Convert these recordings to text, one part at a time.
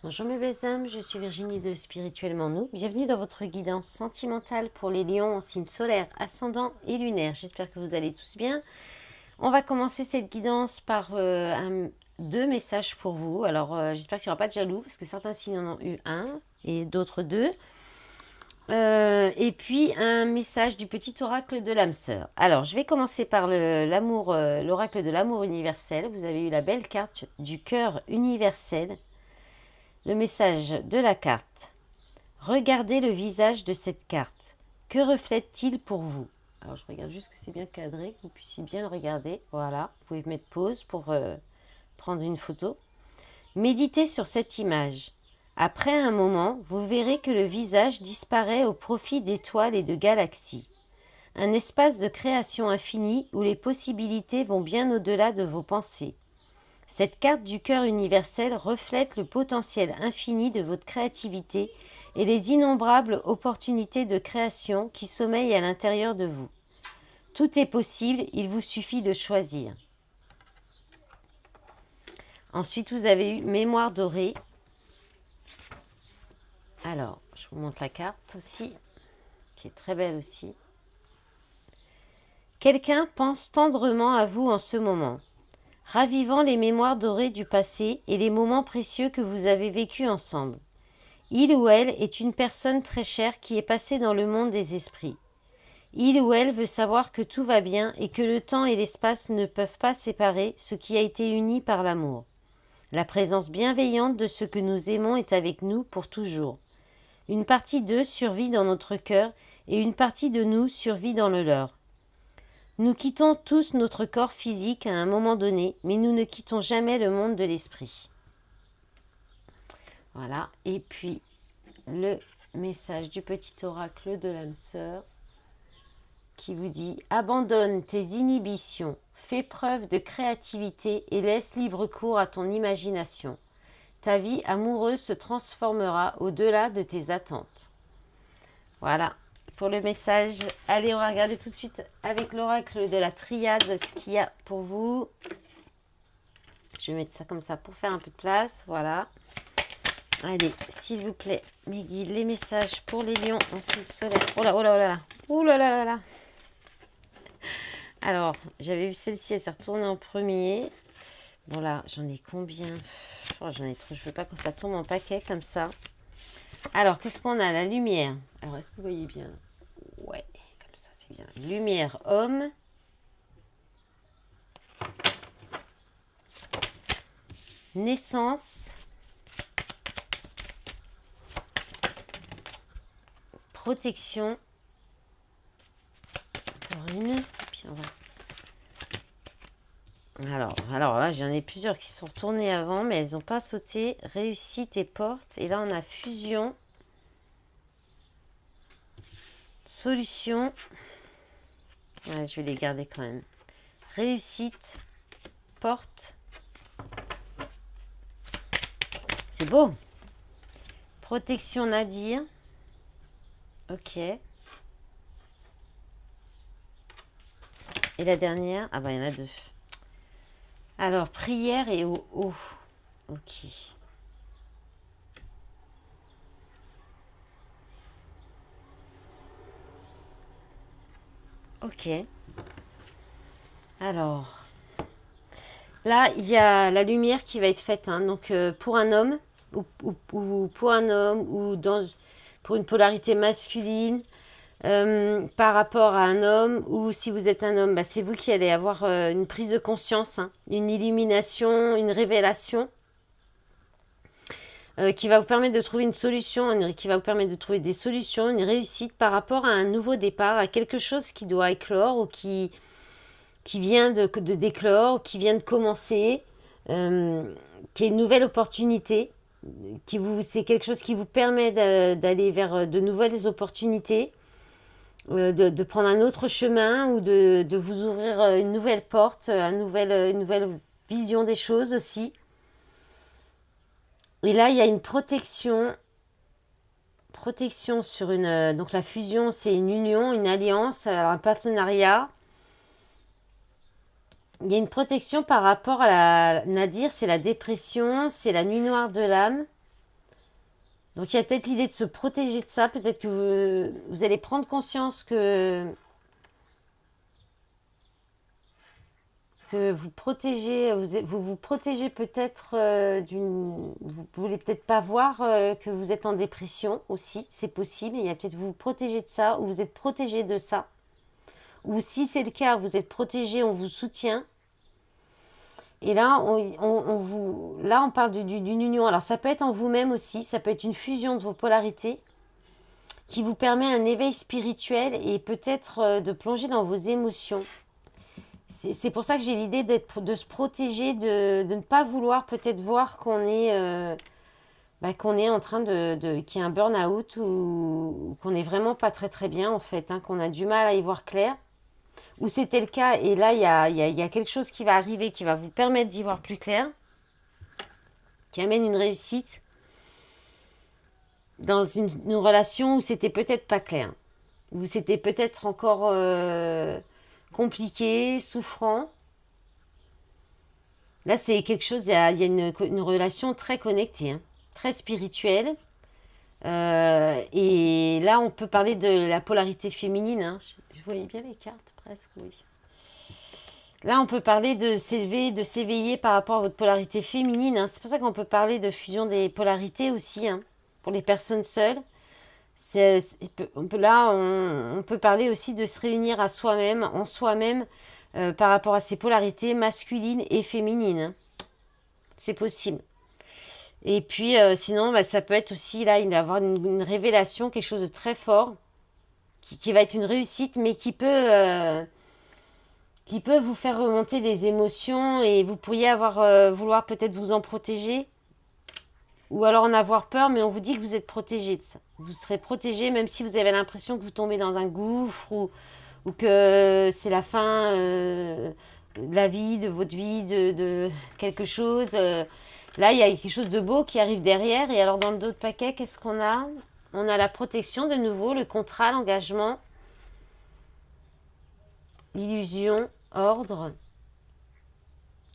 Bonjour mes belles âmes, je suis Virginie de Spirituellement Nous. Bienvenue dans votre guidance sentimentale pour les lions en signe solaire, ascendant et lunaire. J'espère que vous allez tous bien. On va commencer cette guidance par deux messages pour vous. Alors j'espère qu'il n'y aura pas de jaloux parce que certains signes en ont eu un et d'autres deux. Et puis un message du petit oracle de l'âme sœur. Alors je vais commencer par l'oracle de l'amour universel. Vous avez eu la belle carte du cœur universel. Le message de la carte. Regardez le visage de cette carte. Que reflète-t-il pour vous? Alors je regarde juste que c'est bien cadré, que vous puissiez bien le regarder. Voilà, vous pouvez mettre pause pour prendre une photo. Méditez sur cette image. Après un moment, vous verrez que le visage disparaît au profit d'étoiles et de galaxies. Un espace de création infinie où les possibilités vont bien au-delà de vos pensées. Cette carte du cœur universel reflète le potentiel infini de votre créativité et les innombrables opportunités de création qui sommeillent à l'intérieur de vous. Tout est possible, il vous suffit de choisir. Ensuite, vous avez eu Mémoire dorée. Alors, je vous montre la carte aussi, qui est très belle aussi. Quelqu'un pense tendrement à vous en ce moment, ravivant les mémoires dorées du passé et les moments précieux que vous avez vécus ensemble. Il ou elle est une personne très chère qui est passée dans le monde des esprits. Il ou elle veut savoir que tout va bien et que le temps et l'espace ne peuvent pas séparer ce qui a été uni par l'amour. La présence bienveillante de ce que nous aimons est avec nous pour toujours. Une partie d'eux survit dans notre cœur et une partie de nous survit dans le leur. Nous quittons tous notre corps physique à un moment donné, mais nous ne quittons jamais le monde de l'esprit. Voilà, et puis le message du petit oracle de l'âme sœur qui vous dit « Abandonne tes inhibitions, fais preuve de créativité et laisse libre cours à ton imagination. Ta vie amoureuse se transformera au-delà de tes attentes. » Voilà pour le message. Allez, on va regarder tout de suite avec l'oracle de la triade ce qu'il y a pour vous. Je vais mettre ça comme ça pour faire un peu de place. Voilà. Allez, s'il vous plaît, mes guides, les messages pour les lions en signe solaire. Oh là, oh là, oh là là. Oh là là là là. Alors, j'avais vu celle-ci, elle s'est retournée en premier. Bon là, j'en ai combien? Oh, j'en ai trop, je veux pas que ça tombe en paquet comme ça. Alors, qu'est-ce qu'on a? La lumière. Alors, est-ce que vous voyez bien? Ouais, comme ça, c'est bien. Lumière, homme. Naissance. Protection. Encore une. Puis on va... Alors là, j'en ai plusieurs qui sont retournées avant, mais elles n'ont pas sauté. Réussite et porte. Et là, on a fusion. Solution. Ouais, je vais les garder quand même. Réussite. Porte. C'est beau. Protection Nadir. Ok. Et la dernière? Ah bah, il y en a deux. Alors, prière et eau. Ok. Ok. Alors, là, il y a la lumière qui va être faite. Hein. Donc, pour un homme, ou pour un homme, pour une polarité masculine, par rapport à un homme, ou si vous êtes un homme, bah, c'est vous qui allez avoir une prise de conscience, hein, une illumination, une révélation qui va vous permettre de trouver une solution, qui va vous permettre de trouver des solutions, une réussite par rapport à un nouveau départ, à quelque chose qui doit éclore ou qui vient de d'éclore, qui vient de commencer, qui est une nouvelle opportunité, c'est quelque chose qui vous permet d'aller vers de nouvelles opportunités, de prendre un autre chemin ou de vous ouvrir une nouvelle porte, une nouvelle vision des choses aussi. Et là, il y a une protection sur une... donc la fusion, c'est une union, une alliance, alors un partenariat. Il y a une protection par rapport à la Nadir, c'est la dépression, c'est la nuit noire de l'âme. Donc, il y a peut-être l'idée de se protéger de ça. Peut-être que vous allez prendre conscience que vous protégez, vous protégez peut-être d'une... Vous voulez peut-être pas voir que vous êtes en dépression aussi. C'est possible. Il y a peut-être vous protégez de ça ou vous êtes protégé de ça. Ou si c'est le cas, vous êtes protégé, on vous soutient. Et là, on parle d'une union. Alors, ça peut être en vous-même aussi. Ça peut être une fusion de vos polarités qui vous permet un éveil spirituel et peut-être de plonger dans vos émotions. C'est pour ça que j'ai l'idée de se protéger, de ne pas vouloir peut-être voir qu'on est en train qu'il y a un burn-out ou qu'on n'est vraiment pas très très bien en fait, hein, qu'on a du mal à y voir clair. Ou c'était le cas, et là, il y a quelque chose qui va arriver, qui va vous permettre d'y voir plus clair, qui amène une réussite dans une relation où c'était peut-être pas clair, où c'était peut-être encore compliqué, souffrant. Là, c'est quelque chose, il y a une relation très connectée, hein, très spirituelle. Et là, on peut parler de la polarité féminine. Hein. Je voyais bien les cartes, presque, oui. Là, on peut parler de s'élever, de s'éveiller par rapport à votre polarité féminine. Hein. C'est pour ça qu'on peut parler de fusion des polarités aussi, hein, pour les personnes seules. On peut parler aussi de se réunir à soi-même, en soi-même, par rapport à ces polarités masculines et féminines. Hein. C'est possible. Et puis, sinon, ça peut être aussi, là, il va y avoir une révélation, quelque chose de très fort, qui va être une réussite, mais qui peut vous faire remonter des émotions et vous pourriez vouloir peut-être vous en protéger ou alors en avoir peur, mais on vous dit que vous êtes protégé de ça. Vous serez protégé même si vous avez l'impression que vous tombez dans un gouffre ou que c'est la fin de la vie, de votre vie, de quelque chose. Là, il y a quelque chose de beau qui arrive derrière. Et alors, dans le dos de paquet, qu'est-ce qu'on a? On a la protection de nouveau, le contrat, l'engagement, l'illusion, ordre.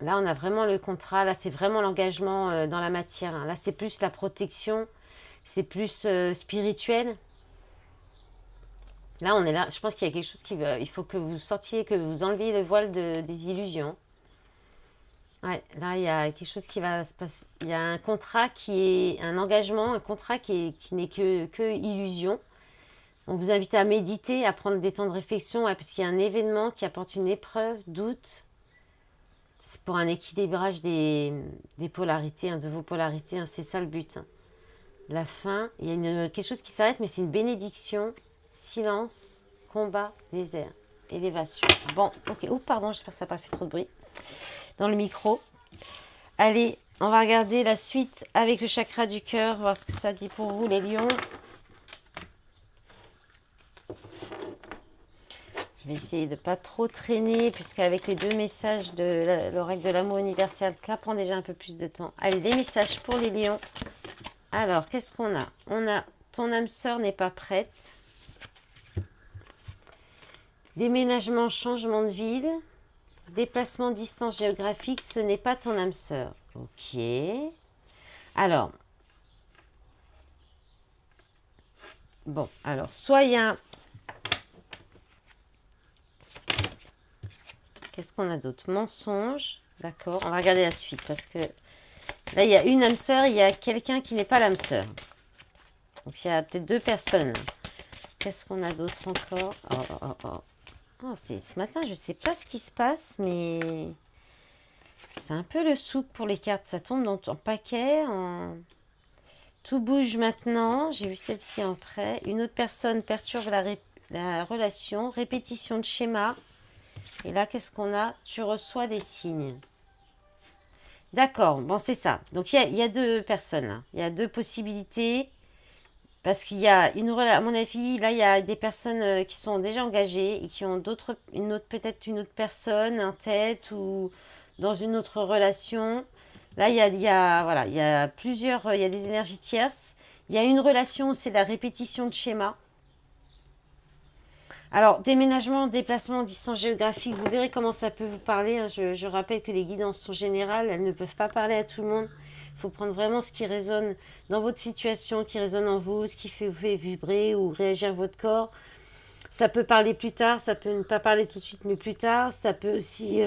Là, on a vraiment le contrat. Là, c'est vraiment l'engagement dans la matière. Hein. Là, c'est plus la protection. C'est plus spirituel. Là, on est là. Je pense qu'il y a quelque chose il faut que vous sortiez, que vous enleviez le voile des illusions. Ouais, là, il y a quelque chose qui va se passer. Il y a un contrat qui est un engagement, un contrat qui n'est que illusion. On vous invite à méditer, à prendre des temps de réflexion, ouais, parce qu'il y a un événement qui apporte une épreuve, doute. C'est pour un équilibrage des polarités, hein, de vos polarités. Hein, c'est ça le but. Hein. La fin, il y a quelque chose qui s'arrête, mais c'est une bénédiction. Silence, combat, désert, élévation. Bon, ok. Oh, pardon, j'espère que ça n'a pas fait trop de bruit dans le micro. Allez, on va regarder la suite avec le chakra du cœur, voir ce que ça dit pour vous, les lions. Je vais essayer de ne pas trop traîner, puisqu'avec les deux messages de l'oracle de l'amour universel, ça prend déjà un peu plus de temps. Allez, les messages pour les lions. Alors, qu'est-ce qu'on a? On a ton âme sœur n'est pas prête. Déménagement, changement de ville. Déplacement, distance géographique, ce n'est pas ton âme sœur. Ok. Alors. Bon, alors, soit il y a... Qu'est-ce qu'on a d'autre? Mensonge. D'accord, on va regarder la suite parce que là, il y a une âme sœur, il y a quelqu'un qui n'est pas l'âme sœur. Donc, il y a peut-être deux personnes. Qu'est-ce qu'on a d'autre encore? Oh, ce matin, je ne sais pas ce qui se passe, mais c'est un peu le souk pour les cartes. Ça tombe en paquet. Tout bouge maintenant. J'ai vu celle-ci en prêt. Une autre personne perturbe la relation. Répétition de schéma. Et là, qu'est-ce qu'on a? Tu reçois des signes. D'accord, bon, c'est ça. Donc, il y a deux personnes là. Il y a deux possibilités. Parce qu'il y a à mon avis, là, il y a des personnes qui sont déjà engagées et qui ont peut-être une autre personne en tête ou dans une autre relation. Là, il y a voilà, il y a plusieurs, il y a des énergies tierces. Il y a une relation où c'est la répétition de schéma. Alors, déménagement, déplacement, distance géographique, vous verrez comment ça peut vous parler. Hein. Je rappelle que les guidances sont générales, elles ne peuvent pas parler à tout le monde. Il faut prendre vraiment ce qui résonne dans votre situation, qui résonne en vous, ce qui fait vibrer ou réagir votre corps. Ça peut parler plus tard, ça peut ne pas parler tout de suite, mais plus tard. Ça peut aussi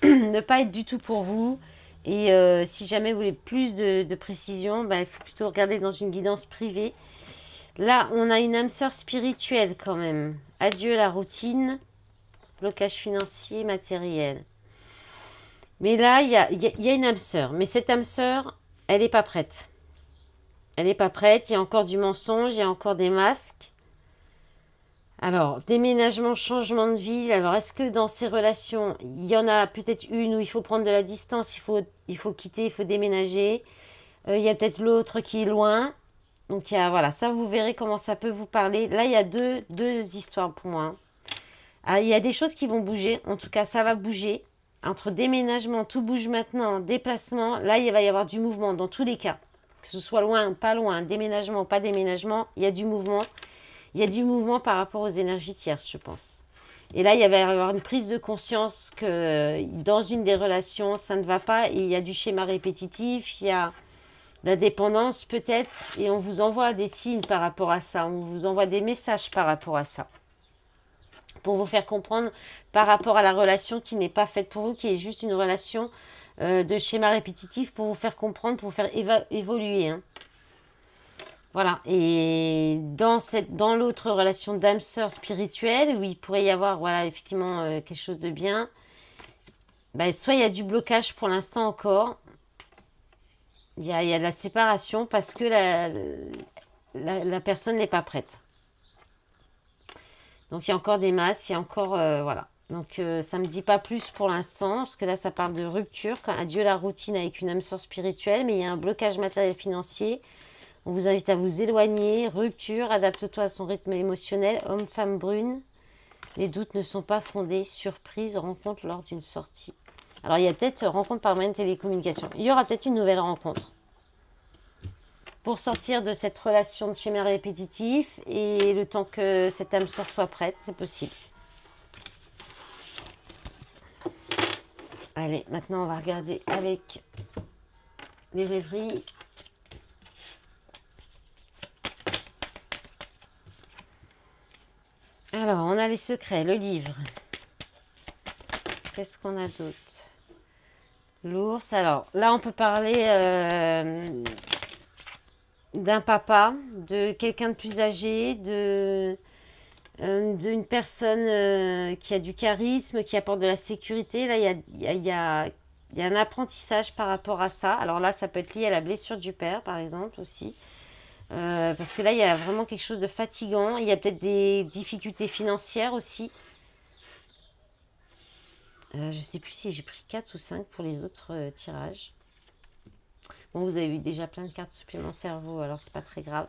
ne pas être du tout pour vous. Et si jamais vous voulez plus de précision, ben, il faut plutôt regarder dans une guidance privée. Là, on a une âme sœur spirituelle quand même. Adieu la routine, blocage financier, matériel. Mais là, il y a une âme sœur. Mais cette âme sœur, elle n'est pas prête. Elle n'est pas prête, il y a encore du mensonge, il y a encore des masques. Alors, déménagement, changement de ville. Alors, est-ce que dans ces relations, il y en a peut-être une où il faut prendre de la distance, il faut quitter, il faut déménager. Il y a peut-être l'autre qui est loin. Donc, voilà, ça, vous verrez comment ça peut vous parler. Là, il y a deux histoires pour moi. Ah, il y a des choses qui vont bouger. En tout cas, ça va bouger. Entre déménagement, tout bouge maintenant, déplacement. Là, il va y avoir du mouvement dans tous les cas. Que ce soit loin, pas loin, déménagement ou pas déménagement, il y a du mouvement. Il y a du mouvement par rapport aux énergies tierces, je pense. Et là, il va y avoir une prise de conscience que dans une des relations, ça ne va pas. Et il y a du schéma répétitif, il y a de la dépendance peut-être. Et on vous envoie des signes par rapport à ça. On vous envoie des messages par rapport à ça. Pour vous faire comprendre par rapport à la relation qui n'est pas faite pour vous, qui est juste une relation de schéma répétitif pour vous faire comprendre, pour vous faire évoluer. Hein. Voilà, et dans l'autre relation d'âme sœur spirituelle, où il pourrait y avoir, voilà, effectivement, quelque chose de bien, ben, soit il y a du blocage pour l'instant encore, il y a de la séparation parce que la personne n'est pas prête. Donc il y a encore des masses, il y a encore, voilà. Donc ça ne me dit pas plus pour l'instant, parce que là ça parle de rupture, adieu la routine avec une âme sœur spirituelle, mais il y a un blocage matériel financier. On vous invite à vous éloigner, rupture, adapte-toi à son rythme émotionnel, homme, femme brune. Les doutes ne sont pas fondés, surprise, rencontre lors d'une sortie. Alors il y a peut-être rencontre par moyen de télécommunication. Il y aura peut-être une nouvelle rencontre. Pour sortir de cette relation de schéma répétitif et le temps que cette âme sœur soit prête, c'est possible. Allez, maintenant on va regarder avec les rêveries. Alors, on a les secrets, le livre. Qu'est-ce qu'on a d'autre? L'ours. Alors, là, on peut parler d'un papa, de quelqu'un de plus âgé, d'une personne qui a du charisme, qui apporte de la sécurité. Là, il y a un apprentissage par rapport à ça. Alors là, ça peut être lié à la blessure du père, par exemple, aussi. Parce que là, il y a vraiment quelque chose de fatigant. Il y a peut-être des difficultés financières aussi. Je ne sais plus si j'ai pris 4 ou 5 pour les autres tirages. Bon, vous avez eu déjà plein de cartes supplémentaires, vous, alors c'est pas très grave.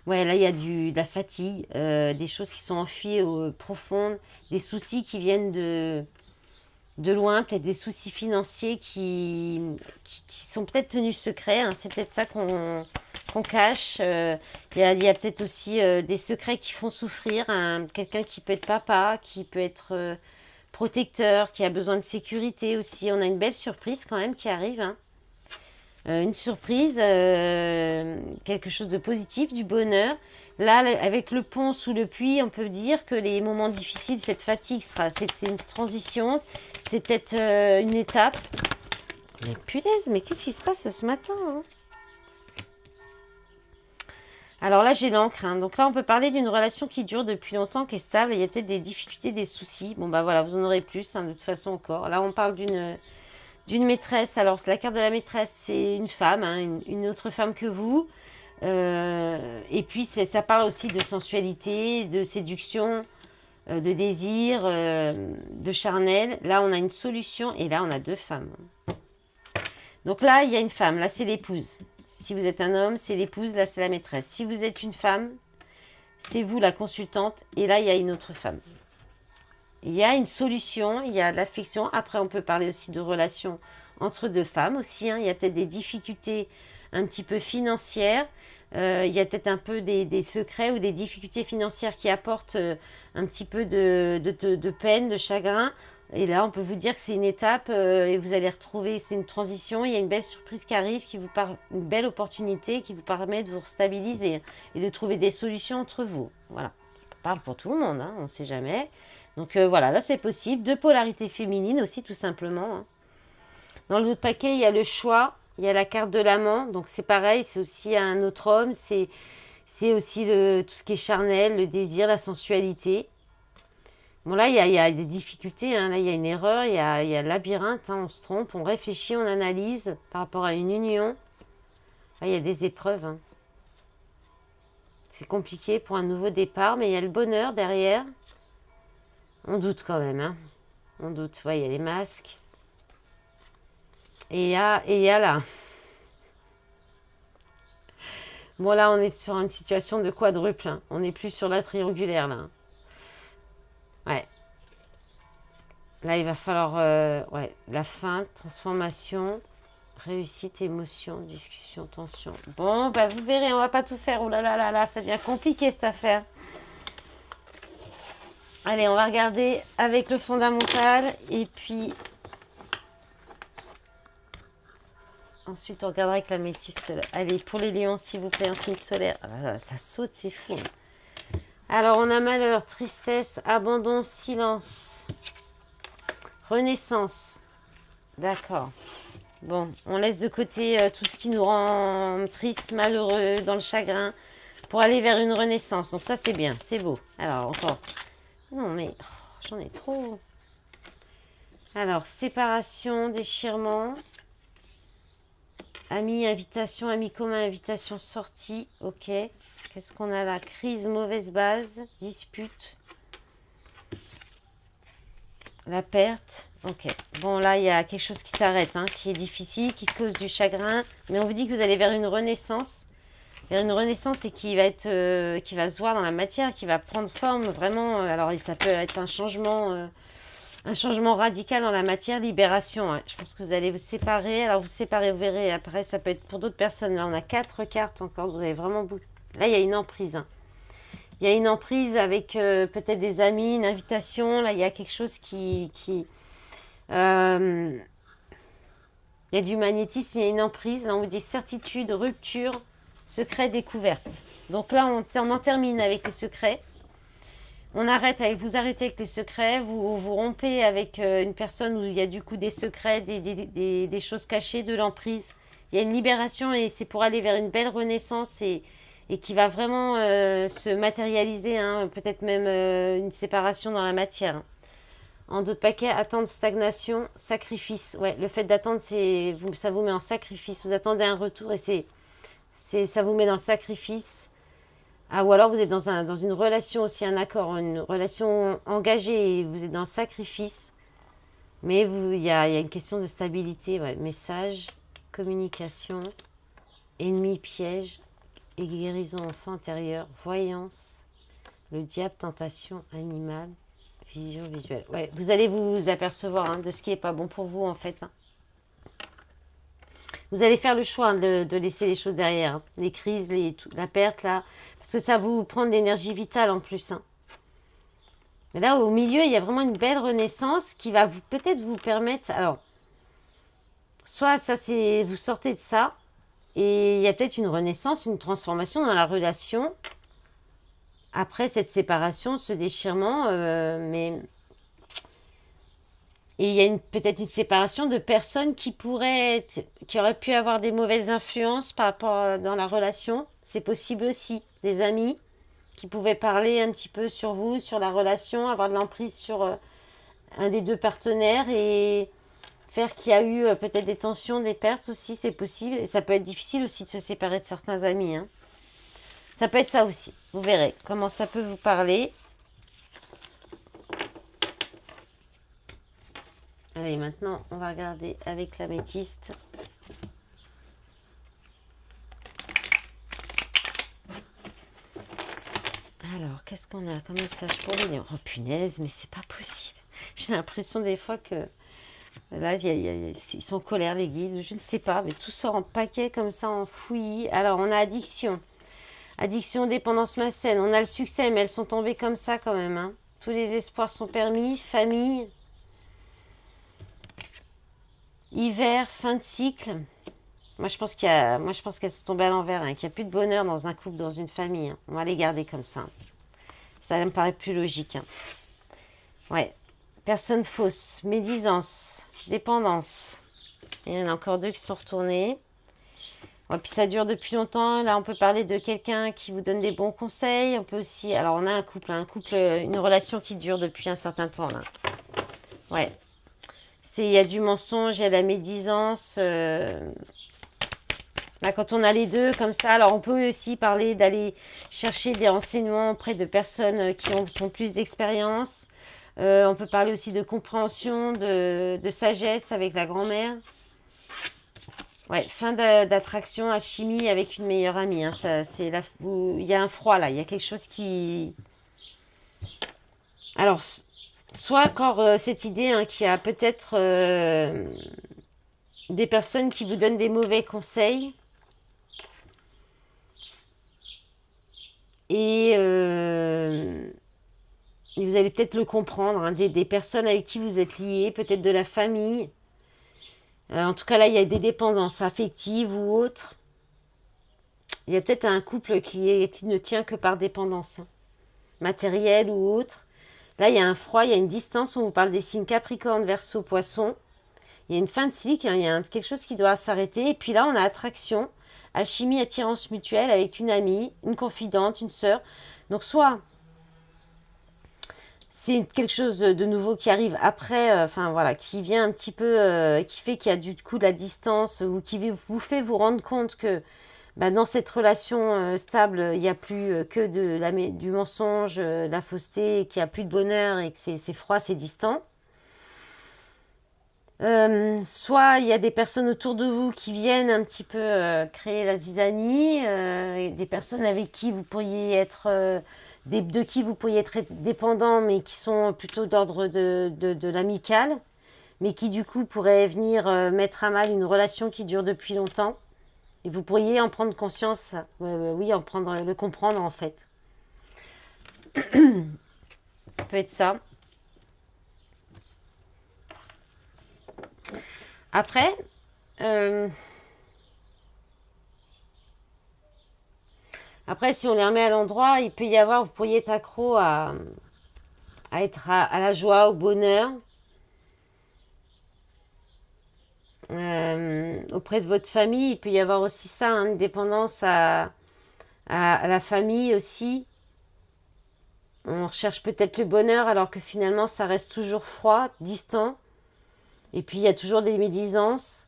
Ouais, là, il y a de la fatigue, des choses qui sont enfuies profondes, des soucis qui viennent de loin, peut-être des soucis financiers qui sont peut-être tenus secrets. Hein. C'est peut-être ça qu'on cache. Il y a peut-être aussi des secrets qui font souffrir. Hein. Quelqu'un qui peut être papa, qui peut être protecteur, qui a besoin de sécurité aussi. On a une belle surprise quand même qui arrive. Hein. Une surprise, quelque chose de positif, du bonheur. Là, avec le pont sous le puits, on peut dire que les moments difficiles, cette fatigue, c'est une transition, c'est peut-être une étape. Mais punaise, mais qu'est-ce qui se passe ce matin hein. Alors là, j'ai l'encre. Hein. Donc là, on peut parler d'une relation qui dure depuis longtemps, qui est stable. Il y a peut-être des difficultés, des soucis. Bon, bah voilà, vous en aurez plus, hein, de toute façon encore. Là, on parle d'une maîtresse. Alors, la carte de la maîtresse, c'est une femme, hein, une autre femme que vous. Et puis, ça parle aussi de sensualité, de séduction, de désir, de charnel. Là, on a une solution et là, on a 2 femmes. Donc là, il y a une femme. Là, c'est l'épouse. Si vous êtes un homme, c'est l'épouse. Là, c'est la maîtresse. Si vous êtes une femme, c'est vous la consultante. Et là, il y a une autre femme. Il y a une solution, il y a de l'affection. Après, on peut parler aussi de relations entre 2 femmes aussi. Hein. Il y a peut-être des difficultés un petit peu financières. Il y a peut-être un peu des secrets ou des difficultés financières qui apportent un petit peu de peine, de chagrin. Et là, on peut vous dire que c'est une étape et vous allez retrouver, c'est une transition, il y a une belle surprise qui arrive, une belle opportunité qui vous permet de vous stabiliser et de trouver des solutions entre vous. Voilà, je parle pour tout le monde, hein, on ne sait jamais. Donc voilà, là c'est possible. Deux polarités féminines aussi, tout simplement. Hein. Dans l'autre paquet, il y a le choix, il y a la carte de l'amant, donc c'est pareil, c'est aussi un autre homme, c'est aussi tout ce qui est charnel, le désir, la sensualité. Bon, là, il y a des difficultés. Hein. Là, il y a une erreur, il y a le labyrinthe. Hein. On se trompe, on réfléchit, on analyse par rapport à une union. Là, il y a des épreuves. Hein. C'est compliqué pour un nouveau départ, mais il y a le bonheur derrière. On doute quand même. Hein. On doute. Ouais, il y a les masques. Et il y a là. Bon, là, on est sur une situation de quadruple. Hein. On n'est plus sur la triangulaire, là. Ouais. Là, il va falloir ouais, la fin, transformation, réussite, émotion, discussion, tension. Bon, bah vous verrez, on va pas tout faire. Oh là là là là, ça devient compliqué cette affaire. Allez, on va regarder avec le fondamental et puis ensuite on regardera avec la métiste. Allez, pour les lions, s'il vous plaît, un signe solaire. Ah là là, ça saute, c'est fou. Alors, on a malheur, tristesse, abandon, silence. Renaissance. D'accord. Bon, on laisse de côté tout ce qui nous rend triste, malheureux, dans le chagrin, pour aller vers une renaissance. Donc ça, c'est bien, c'est beau. Alors, encore. Non, mais j'en ai trop. Alors, séparation, déchirement. Amis, invitation, amis communs, invitation, sortie. Ok. Qu'est-ce qu'on a là? Crise, mauvaise base, dispute. La perte. Ok. Bon, là, il y a quelque chose qui s'arrête, hein, qui est difficile, qui cause du chagrin. Mais on vous dit que vous allez vers une renaissance. Vers une renaissance et qui va être, qui va se voir dans la matière, qui va prendre forme vraiment. Alors, ça peut être un changement radical dans la matière, libération. Hein. Je pense que vous allez vous séparer. Alors, vous séparez, vous verrez. Après, ça peut être pour d'autres personnes. Là, on a 4 cartes encore. Vous avez vraiment beaucoup. Là, il y a une emprise. Hein. Il y a une emprise avec peut-être des amis, une invitation. Là, il y a quelque chose il y a du magnétisme, il y a une emprise. Là, on vous dit certitude, rupture, secret, découverte. Donc là, on en termine avec les secrets. Vous arrêtez avec les secrets. Vous rompez avec une personne où il y a du coup des secrets, des choses cachées, de l'emprise. Il y a une libération et c'est pour aller vers une belle renaissance et qui va vraiment se matérialiser, hein, peut-être même une séparation dans la matière. Hein. En d'autres paquets, attendre, stagnation, sacrifice. Ouais, le fait d'attendre, ça vous met en sacrifice. Vous attendez un retour et ça vous met dans le sacrifice. Ah, ou alors vous êtes dans une relation aussi, un accord, une relation engagée et vous êtes dans le sacrifice. Mais il y a une question de stabilité. Ouais. Message, communication, ennemi, piège, et guérison enfant intérieur, voyance, le diable, tentation, animal, vision visuelle. Ouais, vous allez vous apercevoir hein, de ce qui n'est pas bon pour vous en fait. Hein. Vous allez faire le choix de laisser les choses derrière. Hein. Les crises, la perte là. Parce que ça vous prend de l'énergie vitale en plus. Hein. Mais là, au milieu, il y a vraiment une belle renaissance qui va peut-être vous permettre... Alors, soit ça c'est vous sortez de ça. Et il y a peut-être une renaissance, une transformation dans la relation après cette séparation, ce déchirement. Et il y a peut-être une séparation de personnes qui auraient pu avoir des mauvaises influences par rapport dans la relation. C'est possible aussi. Des amis qui pouvaient parler un petit peu sur vous, sur la relation, avoir de l'emprise sur un des deux partenaires et faire qu'il y a eu peut-être des tensions, des pertes aussi, c'est possible. Et ça peut être difficile aussi de se séparer de certains amis. Hein. Ça peut être ça aussi. Vous verrez comment ça peut vous parler. Allez, maintenant, on va regarder avec l'améthyste. Alors, qu'est-ce qu'on a comme message pour les lions? Oh punaise, mais c'est pas possible. J'ai l'impression des fois que là, ils sont en colère, les guides. Je ne sais pas, mais tout sort en paquet comme ça, en fouillis. Alors, on a addiction. Addiction, dépendance malsaine. On a le succès, mais elles sont tombées comme ça quand même. Hein. Tous les espoirs sont permis. Famille. Hiver, fin de cycle. Moi, je pense qu'elles sont tombées à l'envers, hein, qu'il n'y a plus de bonheur dans un couple, dans une famille, hein. On va les garder comme ça. Ça me paraît plus logique, hein. Ouais. Personne fausse, médisance, dépendance. Il y en a encore deux qui sont retournés. Ouais, puis ça dure depuis longtemps. Là, on peut parler de quelqu'un qui vous donne des bons conseils. On peut aussi... Alors, on a une relation qui dure depuis un certain temps, là. Ouais. Il y a du mensonge, il y a de la médisance. Là, quand on a les deux comme ça, alors on peut aussi parler d'aller chercher des renseignements auprès de personnes qui ont plus d'expérience. On peut parler aussi de compréhension, de sagesse avec la grand-mère. Ouais, fin d'attraction, alchimie avec une meilleure amie, hein. Il y a un froid là, il y a quelque chose qui... Alors, soit encore cette idée, hein, qu'il y a peut-être des personnes qui vous donnent des mauvais conseils. Et vous allez peut-être le comprendre, hein, des personnes avec qui vous êtes liés, peut-être de la famille. En tout cas, là, il y a des dépendances affectives ou autres. Il y a peut-être un couple qui ne tient que par dépendance, hein, matérielle ou autre. Là, il y a un froid, il y a une distance. On vous parle des signes Capricorne, Verseau, Poisson. Il y a une fin de cycle, hein, il y a quelque chose qui doit s'arrêter. Et puis là, on a attraction, alchimie, attirance mutuelle avec une amie, une confidente, une sœur. Donc, soit c'est quelque chose de nouveau qui arrive après, enfin voilà, qui vient un petit peu, qui fait qu'il y a du coup de la distance ou qui vous fait vous rendre compte que dans cette relation stable, il n'y a plus que du mensonge, de la fausseté, qu'il n'y a plus de bonheur et que c'est froid, c'est distant. Soit il y a des personnes autour de vous qui viennent un petit peu créer la zizanie, et des personnes avec qui vous pourriez être, de qui vous pourriez être dépendant, mais qui sont plutôt d'ordre de l'amical, mais qui du coup pourraient venir mettre à mal une relation qui dure depuis longtemps. Et vous pourriez en prendre conscience, oui, le comprendre en fait. Ça peut être ça. Après, si on les remet à l'endroit, il peut y avoir, vous pourriez être accro à être à la joie, au bonheur, auprès de votre famille. Il peut y avoir aussi ça, hein, une dépendance à la famille aussi. On recherche peut-être le bonheur alors que finalement ça reste toujours froid, distant. Et puis il y a toujours des médisances.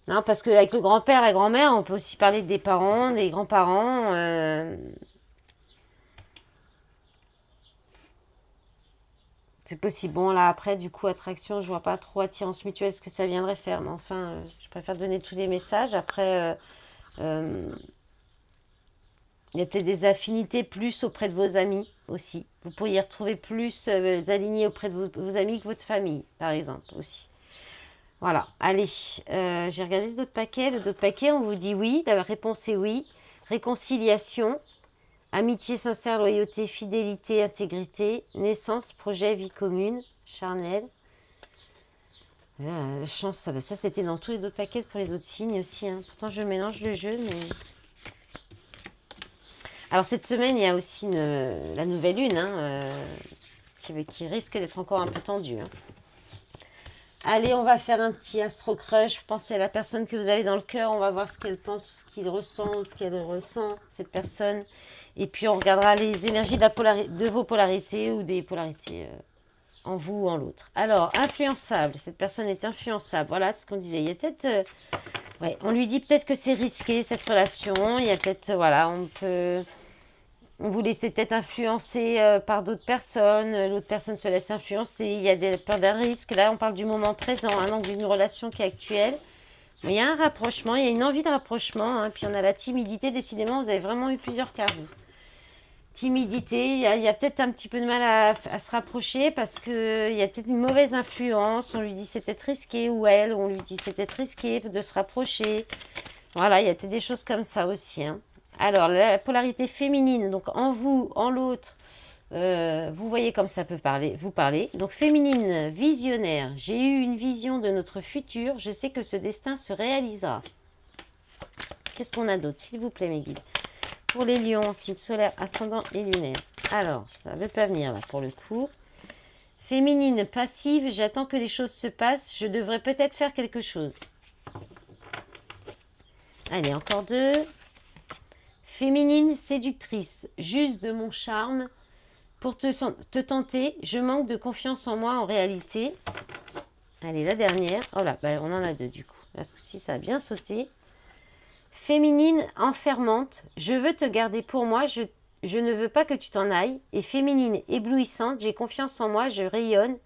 Non, parce qu'avec le grand-père, la grand-mère, on peut aussi parler des parents, des grands-parents. C'est possible. Bon, là, après, du coup, attraction, je vois pas trop attirance mutuelle ce que ça viendrait faire. Mais enfin, je préfère donner tous les messages. Après, il y a peut-être des affinités plus auprès de vos amis aussi. Vous pourriez retrouver plus alignés auprès de vos amis que votre famille, par exemple, aussi. Voilà, allez, j'ai regardé d'autres paquets. Le d'autres paquets, on vous dit oui. La réponse est oui. Réconciliation, amitié sincère, loyauté, fidélité, intégrité, naissance, projet, vie commune, charnel. Chance, ça c'était dans tous les autres paquets pour les autres signes aussi, hein. Pourtant, je mélange le jeu, mais... Alors, cette semaine, il y a aussi la nouvelle lune, hein, qui risque d'être encore un peu tendue, hein. Allez, on va faire un petit astro crush. Pensez à la personne que vous avez dans le cœur. On va voir ce qu'elle pense, ce qu'il ressent, ce qu'elle ressent, cette personne. Et puis, on regardera les énergies de vos polarités ou des polarités en vous ou en l'autre. Alors, influençable. Cette personne est influençable. Voilà ce qu'on disait. Il y a peut-être... ouais, on lui dit peut-être que c'est risqué, cette relation. Il y a peut-être... voilà, on vous laisse peut-être influencer par d'autres personnes. L'autre personne se laisse influencer. Il y a peur d'un risque. Là, on parle du moment présent, hein, donc d'une relation qui est actuelle. Mais il y a un rapprochement, il y a une envie de rapprochement, hein. Puis on a la timidité. Décidément, vous avez vraiment eu plusieurs cartes. Timidité, il y a peut-être un petit peu de mal à se rapprocher parce qu'il y a peut-être une mauvaise influence. On lui dit c'est peut-être risqué, ou elle, on lui dit c'est peut-être risqué de se rapprocher. Voilà, il y a peut-être des choses comme ça aussi, hein. Alors, la polarité féminine, donc en vous, en l'autre, Vous voyez comme ça peut vous parler. Donc féminine, visionnaire. J'ai eu une vision de notre futur. Je sais que ce destin se réalisera. Qu'est-ce qu'on a d'autre, s'il vous plaît, mes guides? Pour les lions, signe solaire, ascendant et lunaire. Alors, ça ne veut pas venir là pour le coup. Féminine, passive. J'attends que les choses se passent. Je devrais peut-être faire quelque chose. Allez, encore 2. Féminine, séductrice. Juste de mon charme. Pour te tenter, je manque de confiance en moi en réalité. Allez, la dernière. Oh là, bah, on en a 2 du coup. Là, ce coup-ci, ça a bien sauté. Féminine, enfermante. Je veux te garder pour moi. Je ne veux pas que tu t'en ailles. Et féminine, éblouissante. J'ai confiance en moi. Je rayonne.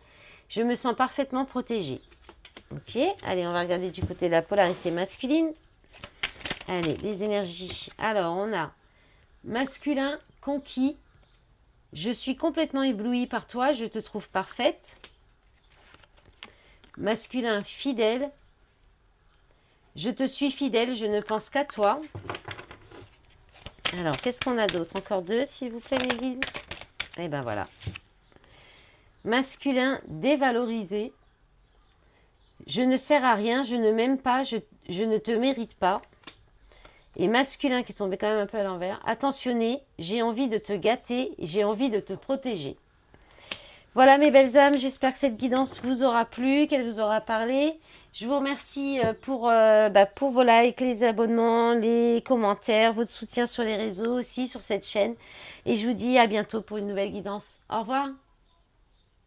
Je me sens parfaitement protégée. Ok. Allez, on va regarder du côté de la polarité masculine. Allez, les énergies. Alors, on a masculin, conquis. Je suis complètement éblouie par toi, je te trouve parfaite. Masculin, fidèle. Je te suis fidèle, je ne pense qu'à toi. Alors, qu'est-ce qu'on a d'autre? Encore 2, s'il vous plaît, mes guides. Et ben voilà. Masculin, dévalorisé. Je ne sers à rien, je ne m'aime pas, je ne te mérite pas. Et masculin, qui est tombé quand même un peu à l'envers. Attentionné, j'ai envie de te gâter, j'ai envie de te protéger. Voilà mes belles âmes, j'espère que cette guidance vous aura plu, qu'elle vous aura parlé. Je vous remercie pour vos likes, les abonnements, les commentaires, votre soutien sur les réseaux aussi, sur cette chaîne. Et je vous dis à bientôt pour une nouvelle guidance. Au revoir.